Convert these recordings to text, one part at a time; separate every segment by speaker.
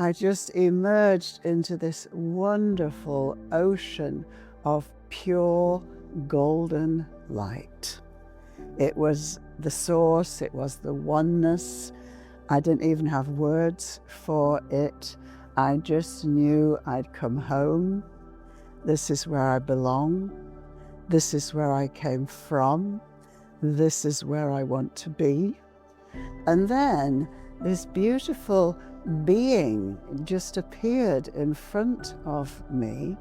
Speaker 1: I just emerged into this wonderful ocean of pure golden light. It was the source, it was the oneness. I didn't even have words for it. I just knew I'd come home. This is where I belong. This is where I came from. This is where I want to be. And then this beautiful being just appeared in front of me,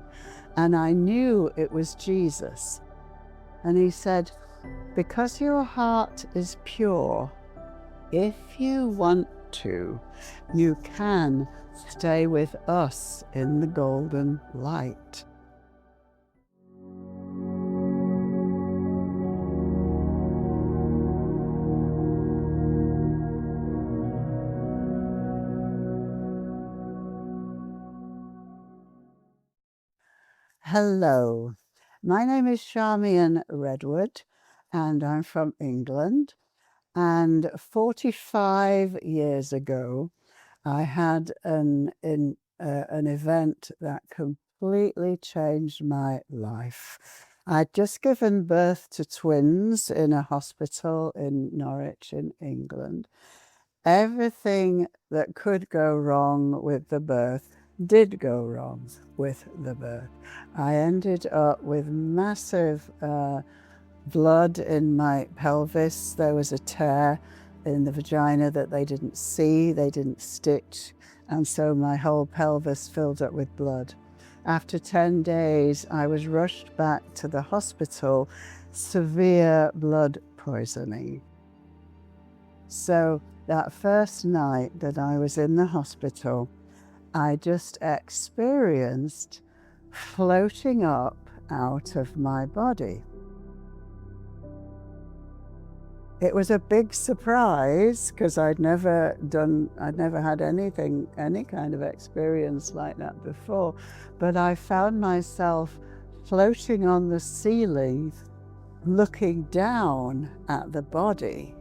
Speaker 1: and I knew it was Jesus. And he said, because your heart is pure, if you want to, you can stay with us in the golden light. Hello, my name is Charmian Redwood, and I'm from England. And 45 years ago, I had an event that completely changed my life. I'd just given birth to twins in a hospital in Norwich in England. Everything that could go wrong with the birth did go wrong with the birth. I ended up with massive blood in my pelvis. There was a tear in the vagina that they didn't see, they didn't stitch, and so my whole pelvis filled up with blood. After 10 days, I was rushed back to the hospital, severe blood poisoning. So that first night that I was in the hospital, I just experienced floating up out of my body. It was a big surprise because I'd never had any kind of experience like that before. But I found myself floating on the ceiling, looking down at the body.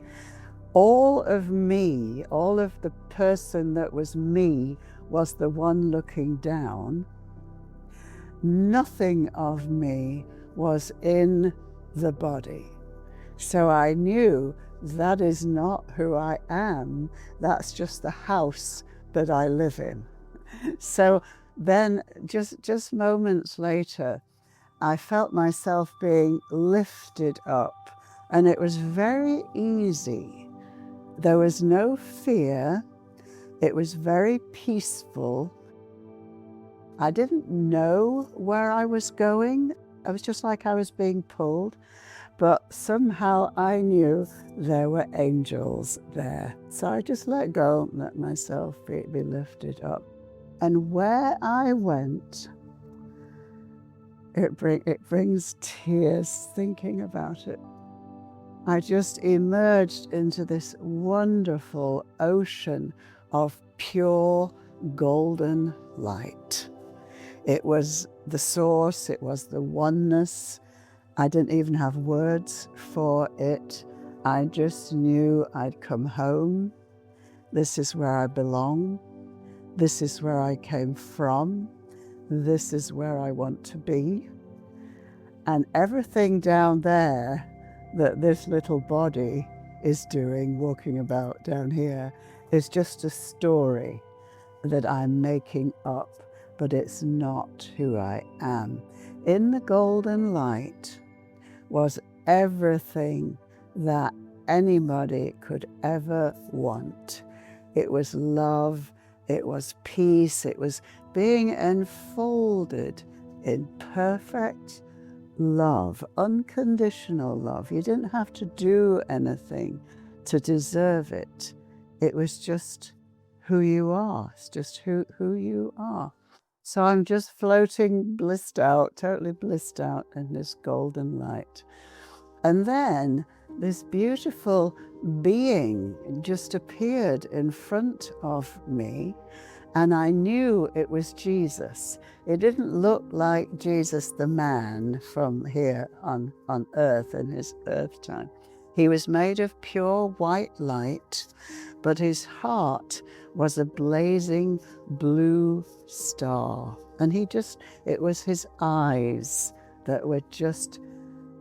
Speaker 1: All of me, all of the person that was me, was the one looking down. Nothing of me was in the body. So I knew that is not who I am. That's just the house that I live in. So then just moments later, I felt myself being lifted up, and it was very easy. There was no fear. It was very peaceful. I didn't know where I was going. I was just like I was being pulled. But somehow I knew there were angels there. So I just let go, let myself be lifted up. And where I went, it brings tears thinking about it. I just emerged into this wonderful ocean of pure golden light. It was the source, it was the oneness. I didn't even have words for it. I just knew I'd come home. This is where I belong. This is where I came from. This is where I want to be. And everything down there that this little body is doing, walking about down here, is just a story that I'm making up, but it's not who I am. In the golden light was everything that anybody could ever want. It was love, it was peace, it was being enfolded in perfect love, unconditional love. You didn't have to do anything to deserve it. It was just who you are. It's just who you are. So I'm just floating, blissed out, totally blissed out in this golden light. And then this beautiful being just appeared in front of me, and I knew it was Jesus. It didn't look like Jesus the man from here on earth in his earth time. He was made of pure white light but his heart was a blazing blue star. And it was his eyes that were just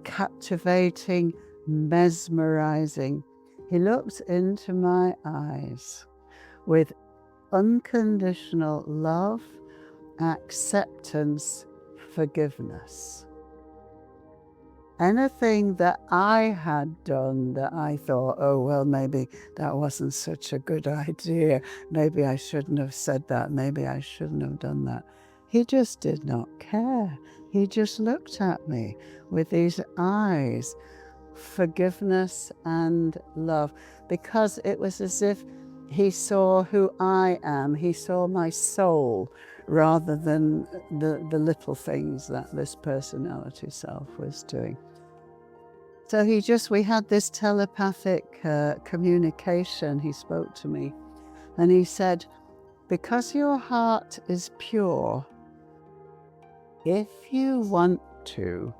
Speaker 1: captivating, mesmerizing. He looked into my eyes with unconditional love, acceptance, forgiveness. Anything that I had done that I thought, oh, well, maybe that wasn't such a good idea. Maybe I shouldn't have said that. Maybe I shouldn't have done that. He just did not care. He just looked at me with these eyes, forgiveness and love, because it was as if he saw who I am. He saw my soul rather than the little things that this personality self was doing. So we had this telepathic communication. He spoke to me and he said, because your heart is pure, if you want to,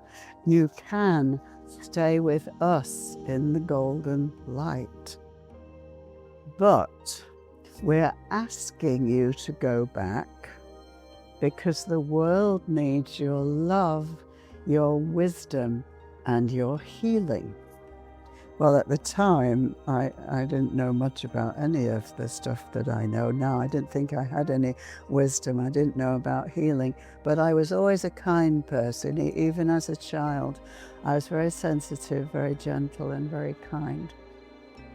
Speaker 1: you can stay with us in the golden light. But we're asking you to go back because the world needs your love, your wisdom, and your healing. Well, at the time, I didn't know much about any of the stuff that I know now. I didn't think I had any wisdom. I didn't know about healing, but I was always a kind person. Even as a child, I was very sensitive, very gentle, and very kind.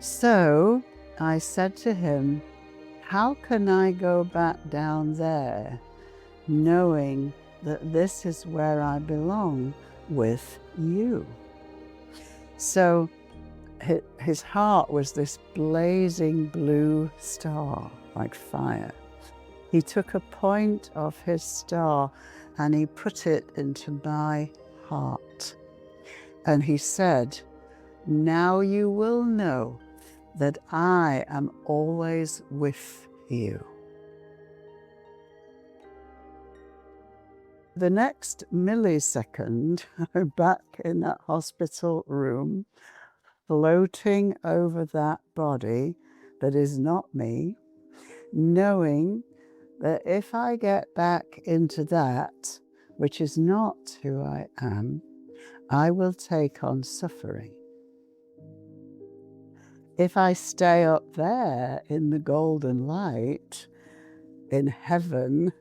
Speaker 1: So I said to him, how can I go back down there knowing that this is where I belong with you? So his heart was this blazing blue star, like fire. He took a point of his star and he put it into my heart. And he said, now you will know that I am always with you. The next millisecond, I'm back in that hospital room, floating over that body that is not me, knowing that if I get back into that, which is not who I am, I will take on suffering. If I stay up there in the golden light, in heaven,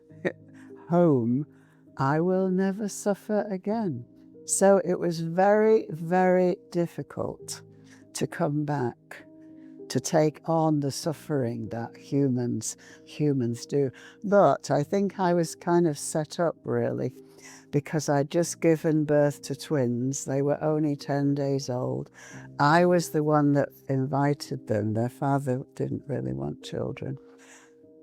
Speaker 1: home, I will never suffer again. So it was very, very difficult to come back, to take on the suffering that humans do. But I think I was kind of set up really, because I'd just given birth to twins. They were only 10 days old. I was the one that invited them. Their father didn't really want children.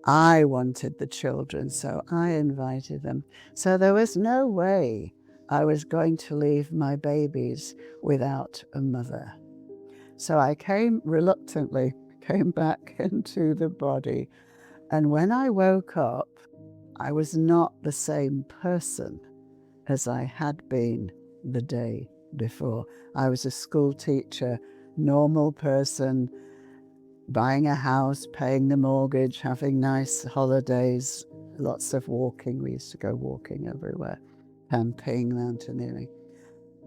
Speaker 1: I wanted the children, so I invited them. So there was no way I was going to leave my babies without a mother. So I reluctantly came back into the body. And when I woke up, I was not the same person as I had been the day before. I was a school teacher, normal person, buying a house, paying the mortgage, having nice holidays, lots of walking. We used to go walking everywhere, camping, mountaineering.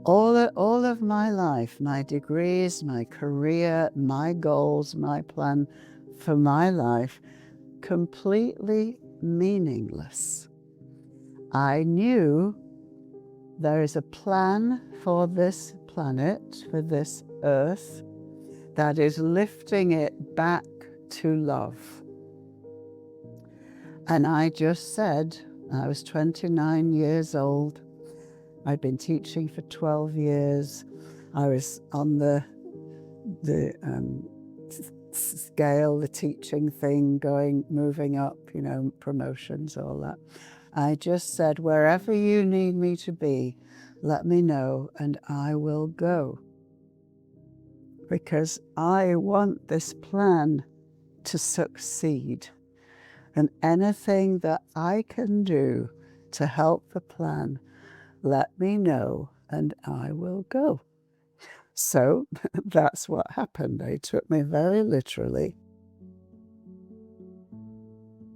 Speaker 1: All of my life, my degrees, my career, my goals, my plan for my life, completely meaningless. I knew there is a plan for this planet, for this earth, that is lifting it back to love. And I just said, I was 29 years old. I'd been teaching for 12 years. I was on the scale, the teaching thing, moving up, promotions, all that. I just said, wherever you need me to be, let me know and I will go. Because I want this plan to succeed. And anything that I can do to help the plan, let me know and I will go. So that's what happened. They took me very literally.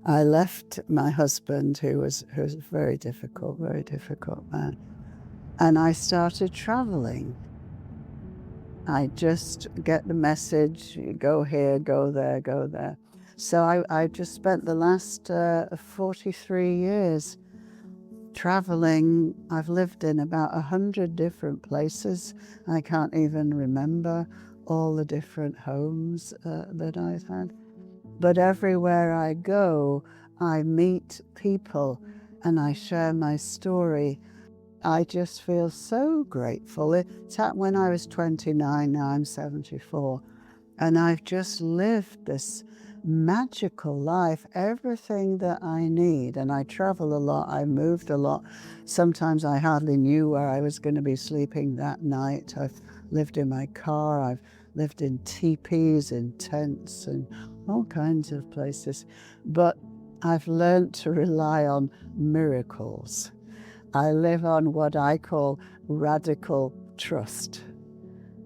Speaker 1: I left my husband, who was a very difficult man, and I started traveling. I just get the message, you go here, go there, go there. So I just spent the last 43 years traveling. I've lived in about 100 different places. I can't even remember all the different homes that I've had. But everywhere I go, I meet people and I share my story. I just feel so grateful. It's happened when I was 29, now I'm 74. And I've just lived this magical life, everything that I need. And I travel a lot, I moved a lot. Sometimes I hardly knew where I was going to be sleeping that night. I've lived in my car, I've lived in teepees, in tents, and all kinds of places. But I've learned to rely on miracles. I live on what I call radical trust,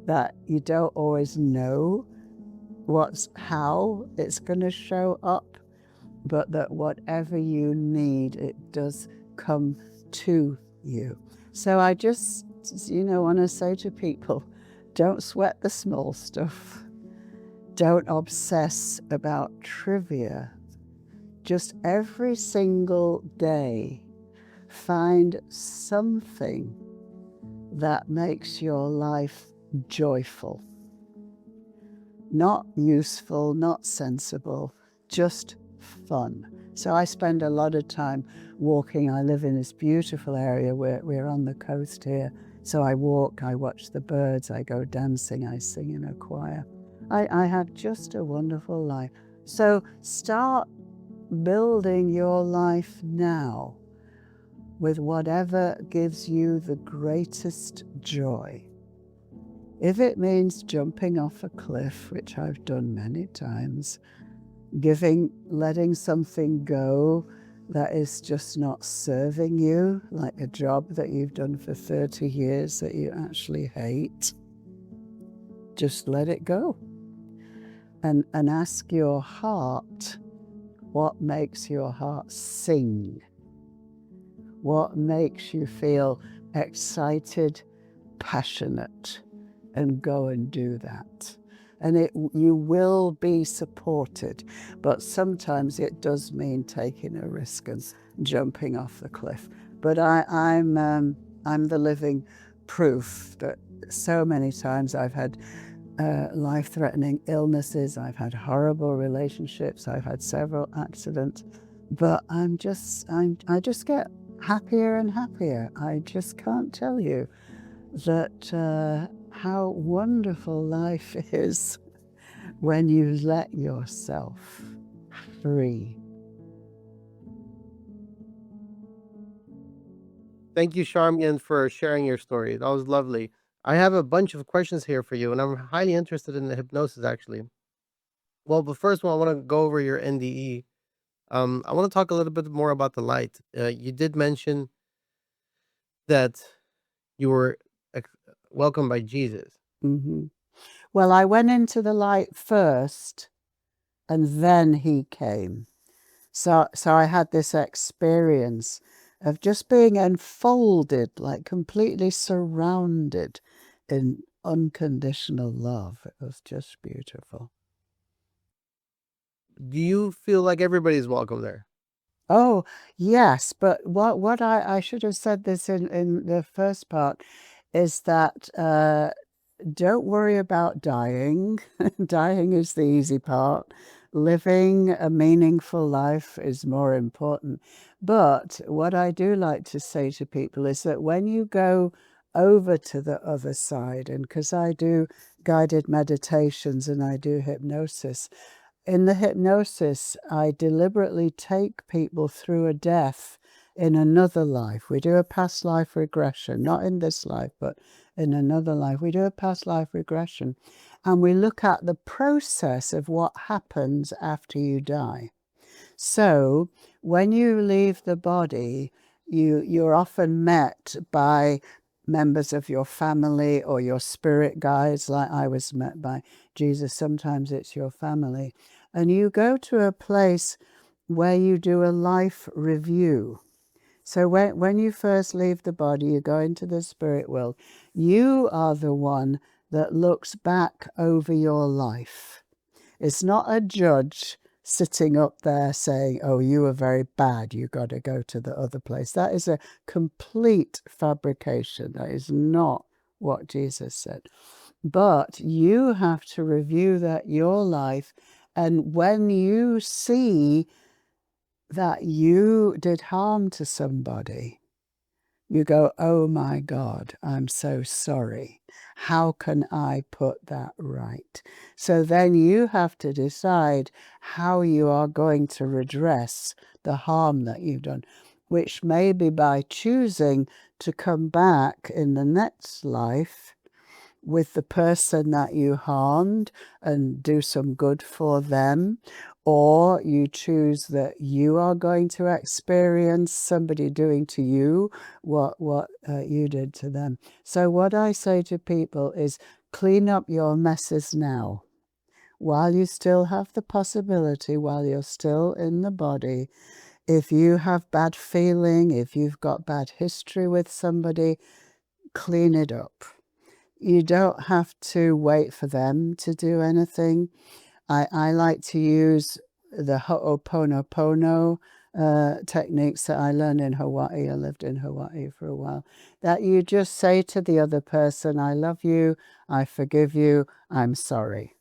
Speaker 1: that you don't always know how it's going to show up, but that whatever you need, it does come to you. So I just, want to say to people, don't sweat the small stuff. Don't obsess about trivia. Just every single day, find something that makes your life joyful. Not useful, not sensible, just fun. So I spend a lot of time walking. I live in this beautiful area where we're on the coast here. So I walk, I watch the birds, I go dancing, I sing in a choir. I have just a wonderful life. So start building your life now with whatever gives you the greatest joy. If it means jumping off a cliff, which I've done many times, letting something go that is just not serving you, like a job that you've done for 30 years that you actually hate, just let it go. And ask your heart, what makes your heart sing? What makes you feel excited, passionate? And go and do that. And you will be supported, but sometimes it does mean taking a risk and jumping off the cliff. But I'm the living proof that so many times I've had life-threatening illnesses, I've had horrible relationships, I've had several accidents, but I just get happier and happier. I just can't tell you that how wonderful life is when you let yourself free.
Speaker 2: Thank you, Charmian, for sharing your story. That was lovely. I have a bunch of questions here for you, and I'm highly interested in the hypnosis, actually. Well, but first one, I want to go over your NDE. I want to talk a little bit more about the light. You did mention that you were welcomed by Jesus.
Speaker 1: Mm-hmm. Well, I went into the light first, and then he came. So I had this experience of just being enfolded, like completely surrounded in unconditional love. It was just beautiful.
Speaker 2: Do you feel like everybody's welcome there?
Speaker 1: Oh, yes, but what I should have said this in the first part is that don't worry about dying. Dying is the easy part. Living a meaningful life is more important. But what I do like to say to people is that when you go over to the other side, and because I do guided meditations and I do hypnosis, in the hypnosis, I deliberately take people through a death in another life. We do a past life regression, not in this life, but in another life. We do a past life regression, and we look at the process of what happens after you die. So when you leave the body, you're often met by members of your family or your spirit guides, like I was met by Jesus. Sometimes it's your family. And you go to a place where you do a life review. So when you first leave the body, you go into the spirit world, you are the one that looks back over your life. It's not a judge sitting up there saying, oh, you were very bad, you got to go to the other place. That is a complete fabrication. That is not what Jesus said. But you have to review that your life, and when you see that you did harm to somebody, you go, oh my God, I'm so sorry. How can I put that right? So then you have to decide how you are going to redress the harm that you've done, which may be by choosing to come back in the next life with the person that you harmed and do some good for them, or you choose that you are going to experience somebody doing to you what you did to them. So what I say to people is clean up your messes now while you still have the possibility, while you're still in the body. If you have bad feeling, if you've got bad history with somebody, clean it up. You don't have to wait for them to do anything. I like to use the Ho'oponopono techniques that I learned in Hawaii. I lived in Hawaii for a while. That you just say to the other person, I love you, I forgive you, I'm sorry.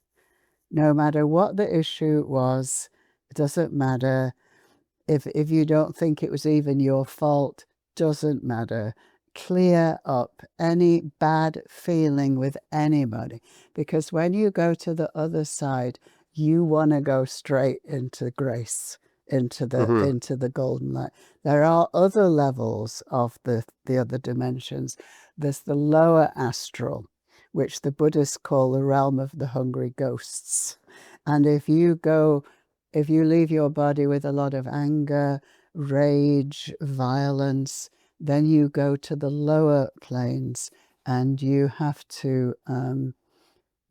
Speaker 1: No matter what the issue was, it doesn't matter. If you don't think it was even your fault, doesn't matter. Clear up any bad feeling with anybody, because when you go to the other side, you want to go straight into grace, into
Speaker 2: Mm-hmm.
Speaker 1: the golden light. There are other levels of the other dimensions. There's the lower astral, which the Buddhists call the realm of the hungry ghosts. And if you leave your body with a lot of anger, rage, violence, then you go to the lower planes and you have to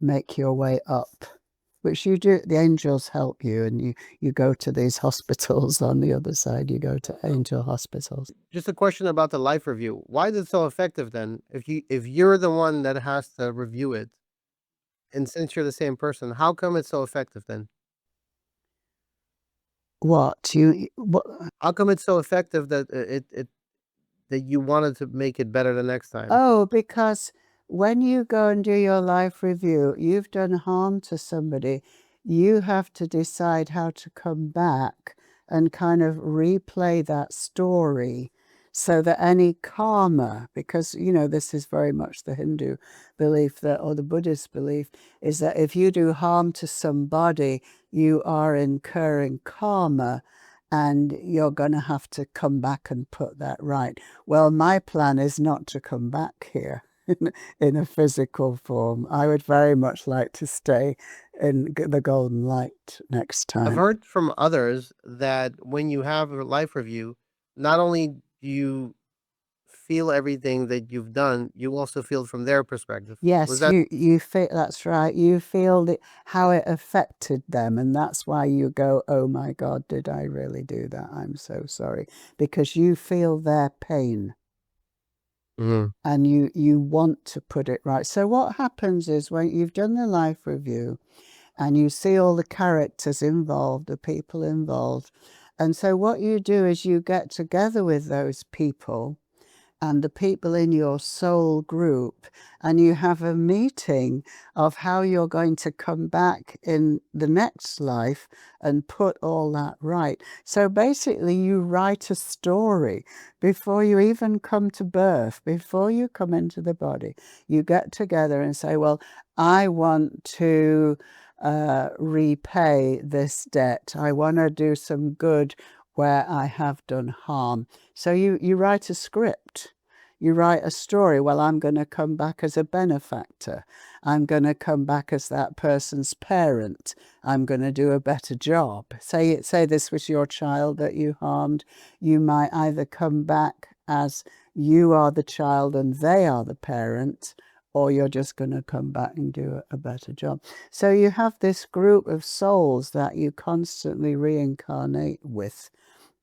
Speaker 1: make your way up, which you do. The angels help you, and you go to these hospitals on the other side. You go to angel hospitals.
Speaker 2: Just a question about the life review. Why is it so effective then? If you're the one that has to review it, and since you're the same person, how come it's so effective then?
Speaker 1: What?
Speaker 2: How come it's so effective that that you wanted to make it better the next time?
Speaker 1: Oh, because when you go and do your life review, you've done harm to somebody. You have to decide how to come back and kind of replay that story so that any karma, because, this is very much the Hindu belief that, or the Buddhist belief, is that if you do harm to somebody, you are incurring karma and you're going to have to come back and put that right. Well, my plan is not to come back here in a physical form. I would very much like to stay in the golden light next
Speaker 2: I've
Speaker 1: time.
Speaker 2: heard from others that when you have a life review, not only do you feel everything that you've done, you also feel from their perspective. Was
Speaker 1: Yes,
Speaker 2: that
Speaker 1: you feel that's right. You feel how it affected them, and that's why you go, "Oh my God, did I really do that? I'm so sorry," because you feel their pain.
Speaker 2: Mhm.
Speaker 1: And you want to put it right. So what happens is when you've done the life review and you see all the characters involved, the people involved, and so what you do is you get together with those people and the people in your soul group, and you have a meeting of how you're going to come back in the next life and put all that right. So basically, you write a story before you even come to birth, before you come into the body. You get together and say, well, I want to repay this debt. I want to do some good where I have done harm. So you write a script. You write a story. Well, I'm going to come back as a benefactor. I'm going to come back as that person's parent. I'm going to do a better job. Say this was your child that you harmed. You might either come back as you are the child and they are the parent, or you're just going to come back and do a better job. So you have this group of souls that you constantly reincarnate with,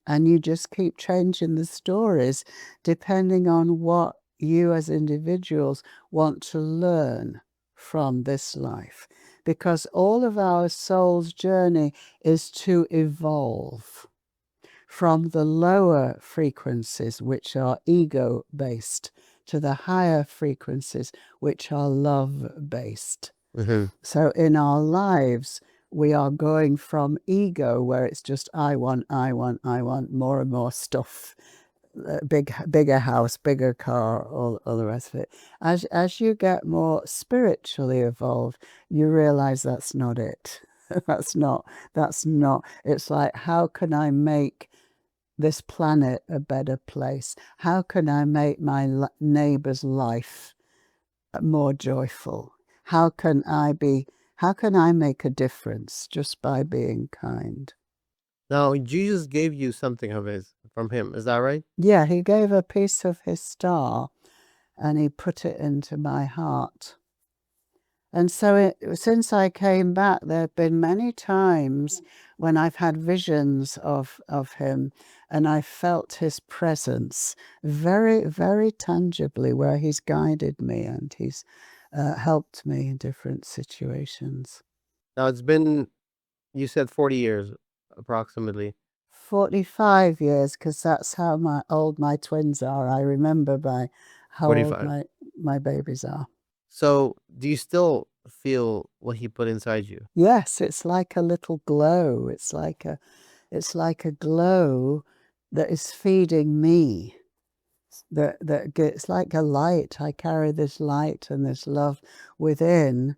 Speaker 1: and you just keep changing the stories depending on what you as individuals want to learn from this life. Because all of our soul's journey is to evolve from the lower frequencies, which are ego-based, to the higher frequencies, which are love-based.
Speaker 2: Mhm.
Speaker 1: So in our lives, we are going from ego, where it's just I want more and more stuff, bigger house, bigger car, all the rest of it. As you get more spiritually evolved, you realize that's not it. That's not. It's like, how can I make this planet a better place? How can I make my neighbor's life more joyful? How can I make a difference just by being kind?
Speaker 2: Now, Jesus gave you something of his from him, is that right?
Speaker 1: Yeah, he gave a piece of his star and he put it into my heart. And so since I came back, there have been many times when I've had visions of him, and I felt his presence very, very tangibly, where he's guided me and he's helped me in different situations.
Speaker 2: Now, it's been, you said 40 years approximately.
Speaker 1: 45 years, because that's how old my twins are. I remember by how old
Speaker 2: 45.
Speaker 1: my babies are.
Speaker 2: So, do you still feel what he put inside you?
Speaker 1: Yes, it's like a little glow. It's like a glow that is feeding me. That gets like a light. I carry this light and this love within,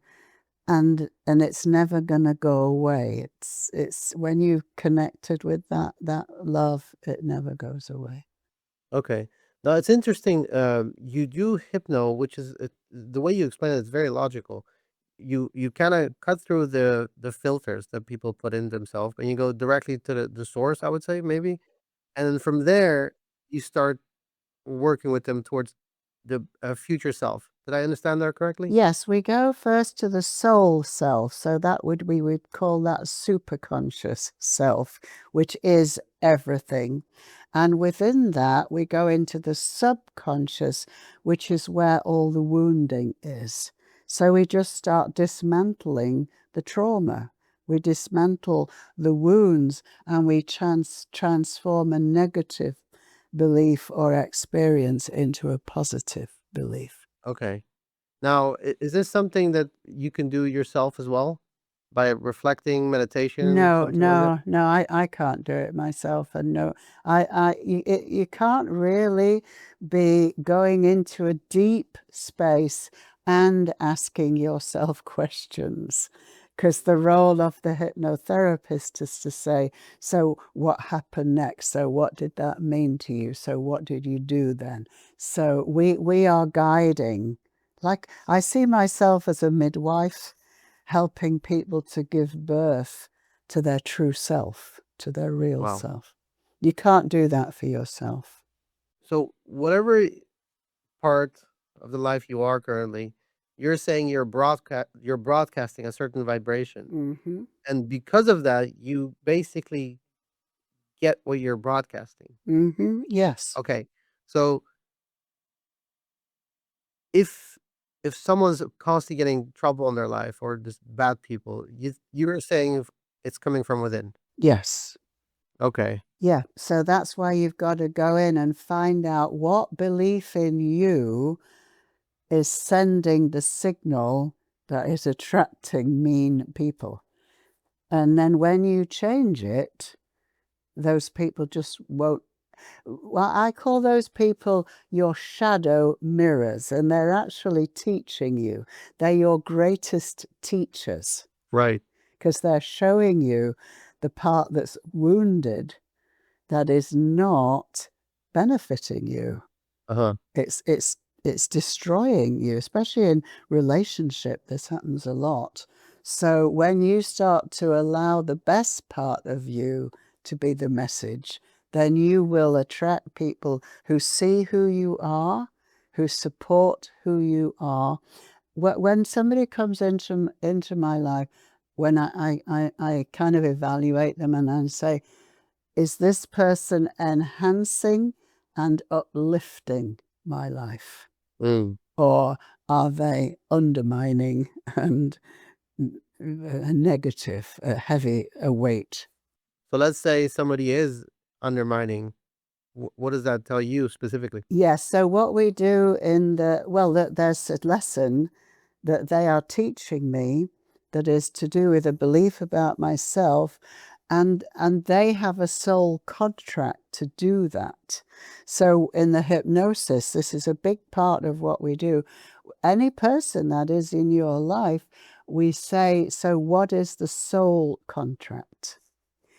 Speaker 1: and it's never gonna go away. It's when you've connected with that love, it never goes away.
Speaker 2: Okay. Now, it's interesting. You do hypno, which is the way you explain it is very logical. You kind of cut through the filters that people put in themselves, and you go directly to the source. I would say maybe, and then from there you start working with them towards the future self. Did I understand that correctly?
Speaker 1: Yes, we go first to the soul self. So we would call that superconscious self, which is everything. And within that, we go into the subconscious, which is where all the wounding is. So we just start dismantling the trauma. We dismantle the wounds, and we transform a negative belief or experience into a positive belief.
Speaker 2: Okay. Now, is this something that you can do yourself as well by reflecting, meditation,
Speaker 1: No,
Speaker 2: something like that?
Speaker 1: no, no, I can't do it myself, and no, you can't really be going into a deep space and asking yourself questions, because the role of the hypnotherapist is to say, so what happened next? So what did that mean to you? So what did you do then? So we are guiding. Like, I see myself as a midwife, helping people to give birth to their true self, to their real
Speaker 2: Wow.
Speaker 1: self. You can't do that for yourself.
Speaker 2: So, whatever part of the life you are currently, you're saying you're broadcasting a certain vibration,
Speaker 1: Hmm.
Speaker 2: and because of that, you basically get what you're broadcasting.
Speaker 1: Hmm. Yes.
Speaker 2: Okay, so if someone's constantly getting trouble in their life or just bad people, you're saying it's coming from within.
Speaker 1: Yes.
Speaker 2: Okay.
Speaker 1: Yeah. So that's why you've got to go in and find out what belief in you is sending the signal that is attracting mean people. And then when you change it, those people just won't. Well, I call those people your shadow mirrors, and they're actually teaching you. They're your greatest teachers,
Speaker 2: Right.
Speaker 1: because they're showing you the part that's wounded, that is not benefiting you.
Speaker 2: Uh-huh.
Speaker 1: It's destroying you, especially in relationship. This happens a lot. So when you start to allow the best part of you to be the message, then you will attract people who see who you are, who support who you are. When somebody comes into my life, when I kind of evaluate them and I say, is this person enhancing and uplifting my life?
Speaker 2: Mm.
Speaker 1: Or are they undermining and a negative, a heavy, a weight?
Speaker 2: So let's say somebody is undermining. What does that tell you specifically?
Speaker 1: Yes, so what we do there's a lesson that they are teaching me that is to do with a belief about myself, and they have a soul contract to do that. So in the hypnosis, this is a big part of what we do. Any person that is in your life, we say, so what is the soul contract?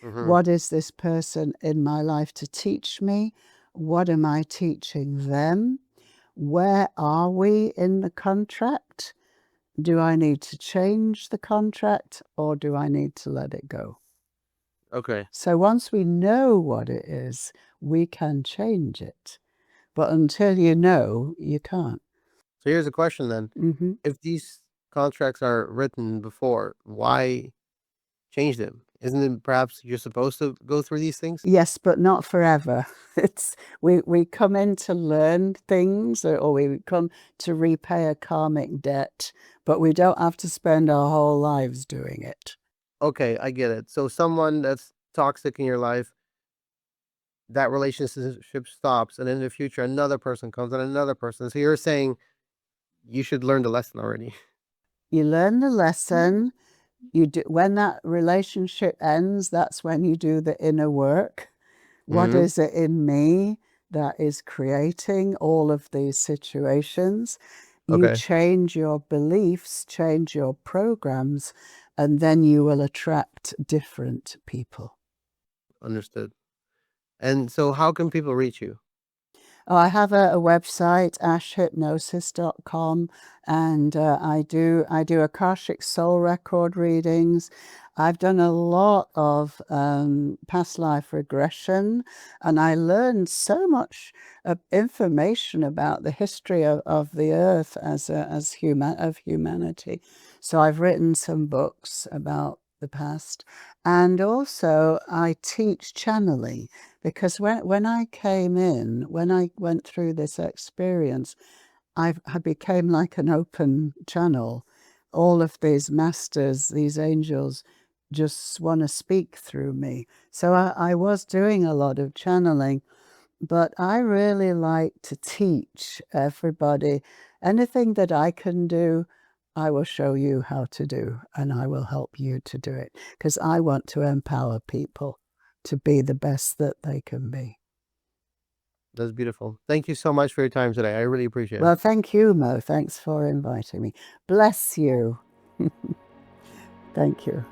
Speaker 2: Mhm.
Speaker 1: What is this person in my life to teach me? What am I teaching them? Where are we in the contract? Do I need to change the contract or do I need to let it go?
Speaker 2: Okay.
Speaker 1: So once we know what it is, we can change it. But until you know, you can't.
Speaker 2: So here's a question then.
Speaker 1: Mhm.
Speaker 2: If these contracts are written before, why change them? Isn't it perhaps you're supposed to go through these things?
Speaker 1: Yes, but not forever. It's we come in to learn things or we come to repay a karmic debt, but we don't have to spend our whole lives doing it.
Speaker 2: Okay, I get it. So someone that's toxic in your life, that relationship stops, and in the future another person comes and another person. So you're saying you should learn the lesson already.
Speaker 1: You learn the lesson, you do when that relationship ends, that's when you do the inner work. What
Speaker 2: Mhm.
Speaker 1: is it in me that is creating all of these situations? You
Speaker 2: Okay,
Speaker 1: change your beliefs, change your programs, and then you will attract different people.
Speaker 2: understood. And so how can people reach you?
Speaker 1: Oh, I have a website, ashhypnosis.com, and I do Akashic soul record readings. I've done a lot of past life regression, and I learned so much information about the history of the earth as humanity. So I've written some books about the past, and also I teach channeling. Because when I came in, when I went through this experience, I became like an open channel. All of these masters, these angels, just want to speak through me. So I was doing a lot of channeling, but I really like to teach everybody. Anything that I can do, I will show you how to do, and I will help you to do it, because I want to empower people to be the best that they can be.
Speaker 2: That's beautiful. Thank you so much for your time today. I really appreciate it.
Speaker 1: Well, thank you, Mo. Thanks for inviting me. Bless you. Thank you.